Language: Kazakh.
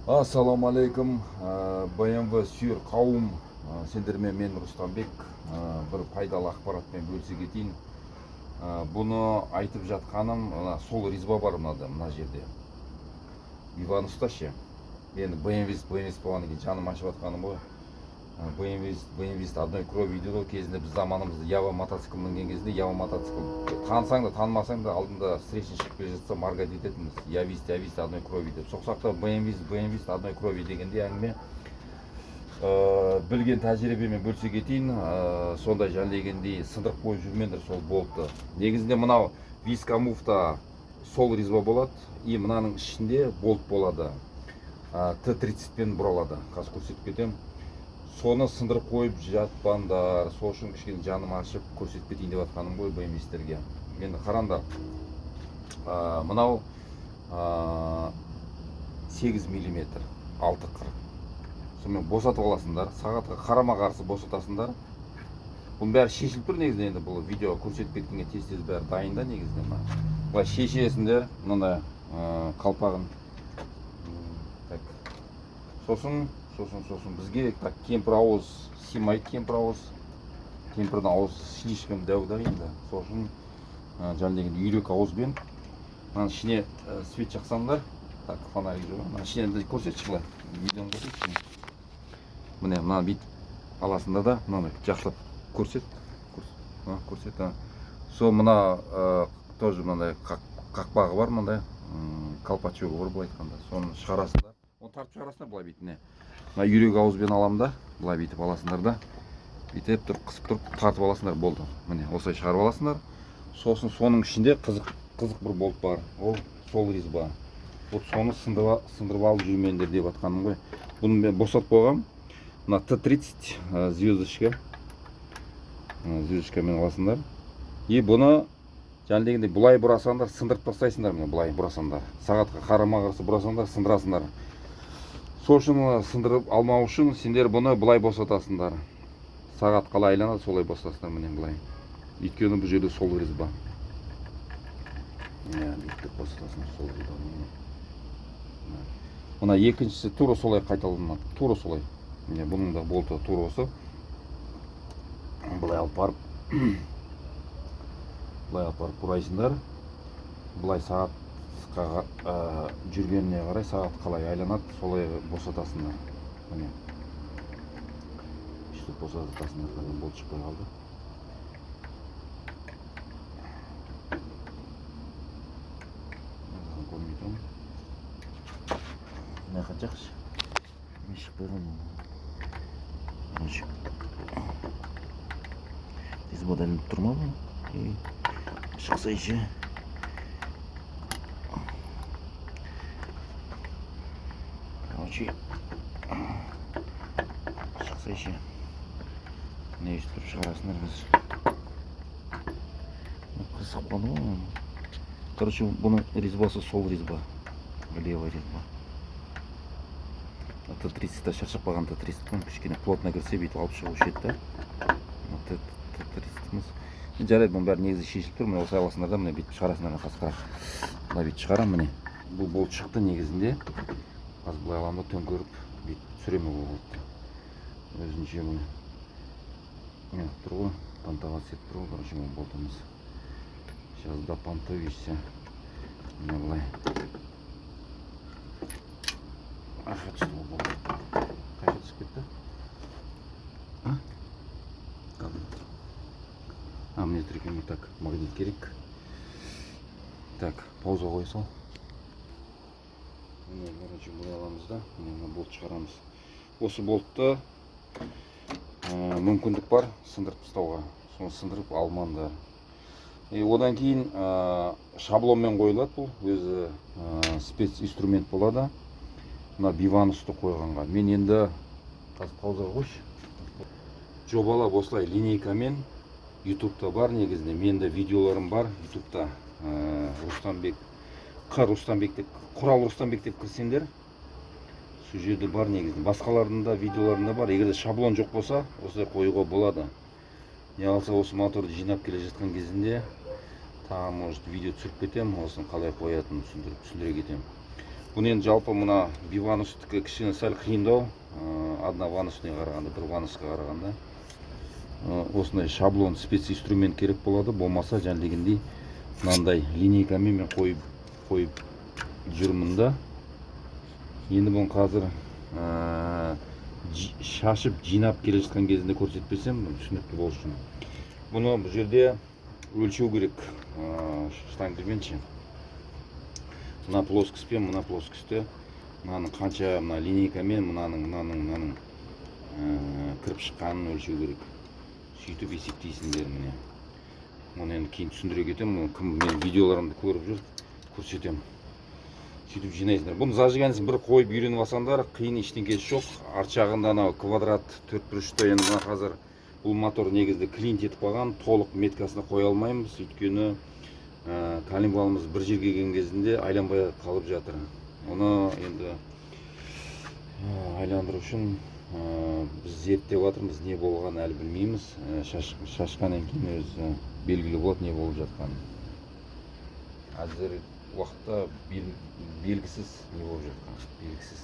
Ассаламу алейкум, БМВ сүйер қауым, сендермен мен Рустанбек, бір пайдалы ақпаратпен бөлісе кетейін. Бұны айтып жатқаным, сол ризба бар мына жерде. Иван ұсташы. Мен БМВ болғаннан кейін жаным ашып жатқаным ғой. БМВ одной крови дейді ғой. Кезінде біз заманымызда Ява мотоцикл мінген кезде, Ява мотоцикл танысаң да танымасаң да алдында встречный шығып келе жатса маргать ететінбіз. Явист одной крови деп. Соқсақта БМВ одной крови дегенде әңгіме білген тәжірибемен бөлісе кетейін. Сондай жан дегендей сындырып қойып жүрмендір сол болтты. Негізінде мынау виска муфта сол ризба болады, и мынаның ішінде болт болады. Т-30 пен бұралады. Қазір көрсетіп кетем. Соны сындырып қойып жатпаңдар. Сол үшін кішкене жаным ашып көрсетіп кетейін деп жатқаным ғой БМВ-стерге. Енді қараңдар. Мынау 8 мм 6.40. Сонымен босатып аласыңдар. Сағатқа қарама қарсы босатасыңдар. Бұның бәрі шешіліп тұр негізінде. Енді бұл видео көрсетіп кеткенге тез бәрі дайында негізінде. Бұлай шешесіңдер. Мынандай қалпағын. Сосын бізге кемпір ауыз симайды, кемпір кемпірдің ауыз слишком дәуді енді. Сосын жан дегенде үйрек ауызбен мынаның ішіне свет жақсаңдар. Так, фонарик жоқ. Мынаның ішіне көрсетші былай. Видеоны көрсетші. Міне мынаны бүйтіп аласында да мынаны жақсылап көрсет. Сол мына тоже мынандай қақпағы бар, мынандай колпачогы бар былай айтқанда. Соны шығарасыңдар. Оны тартып шығарасыңдар былай бүйтіп. Мына үйрек ауызбен аламын да, былай бүйтіп аласыңдар да. Бүйтіп тұрып, қысып тұрып, тартып аласыңдар, болды. Міне, осылай шығарып аласыңдар. Сосын соның ішінде қызық бір болт бар. Ол сол ризба. Вот соны сындырып алып жүрмендер деп жатқаным ғой. Бұны мен босатып қойғам. Мына Т-30 звездочкамен аласыңдар. И бұны жан дегенде бұлай бұрасаңдар, сындырып тастайсыңдар, міне бұлай бұрасаңдар. Сағатқа қарама қарсы бұрасаңдар, сындырасыңдар. Сол үшін сындырып алмау үшін сендер бұны бұлай босатасыңдар. Сағат қалай айланады, солай босатасыңдар, міне бұлай. Өйткені бұл жерде сол ризба. Бүйтіп босатасыңдар, сол ризба. Мына екіншісі тура солай қайталанады, тура солай. Міне бұның да болты тура осы. Бұлай алып барып бұрайсыңдар. Бұлай сағат жүргеніне қарай сағат қалай айланады, солай босатасыңдар. Міне. Үштіп босатасыңдар, қадам болт шықпай қалды. Көрмей тұрмын. Мына жақшы. Мен шықпай қалды. Ризбада ілініп тұрма бұл. Шықса еше. Шықса еше. Не үстіріп шығарасыңдар біз. Қысып қалды ғой. Короче, бұның ризбасы сол ризба. Левый ризба. Т-30-та шаршап қалған Т-30-тың кішкене плотно кірсе бүйтіп алып шығу шетті. Т-30-тіміз. Жарайды, бұның бәрі негізі шешіліп тұр. Міне осы аласыңдар да, міне бүйтіп шығарасыңдар қасқара. Бұлай бүйтіп шығарам, міне. Бұл болт шықты негізінде. Қазір бұлай аламда төңкеріп бүйтіп сүреме болды. Өзінше мұны. Міне тұр ғой, пантаға сет тұр ғой, короче, бұл болтымыз. Сейчас до понтовища. Міне бұлай. Аха түсті бұл болды. Қайша түсіп кетті? Мне трекеме так магнит керек. Так, пауза қой сал. Міне, короче, бұлай аламыз да. Міне, болт шығарамыз. Осы болтты мүмкіндік бар сындырып тастауға. Соны сындырып алмаңдар. Одан кейін шаблонмен қойылады бұл. Өзі спец инструмент болады. Мына биванусты қойғанға. Мен енді қазір паузаға қойшы. Жобалап осылай линейкамен ютубта бар негізінде. Менде видеоларым бар ютубта. Рустанбек, Құрал Рустанбек деп кірсеңдер, сол жерде бар негізінде. Басқаларында видеоларында бар. Егерде шаблон жоқ болса, осылай қоюға болады. Не алса осы моторды жинап келе жатқан кезінде тағы может видео түсіріп кетем, осын қалай қоятынын түсіндіре кетем. Бұны енді жалпы мына биванустікі кішкене сәл қиындау. Одна ванусіне қарағанда, бір ванусқа қарағанда. Осындай шаблон специнструмент керек болады. Болмаса жаңа дегендей мынандай линейкамен мен қойып жүрмін да. Енді бұны қазір шашып жинап келе жатқан кезінде көрсетпесем түсінікті болсын. Бұны бұл жерде өлшеу керек. Штангерменше. Мына плоскостьпен, мына плоскостьте мынаның қанша мына линейкамен мынаның кіріп шыққанын өлшеу керек. Сөйтіп есептейсіңдер міне. Оны енді кейін түсіндіре кетемін. Кім мен видеоларымды көріп жүр, көрсетемін. Сөйтіп жинайсыңдар. Бұны зажиганиясын бір қойып үйреніп алсаңдар, қиын ештеңкесі жоқ. Арт жағында анау квадрат 4×3-ті енді мына қазір бұл мотор негізді клинт етіп қалған, толық меткасына қоя алмаймыз. Өйткені коленвалымыз бір жерге келген кезінде айланбай қалып жатыр. Оны енді айландыру үшін біз зерттеп жатырмыз, не болғанын әлі білмейміз. Шашқаннан кейін өзі белгілі болады не болып жатқанын. Қазір уақытта белгісіз не болып жатқан, белгісіз.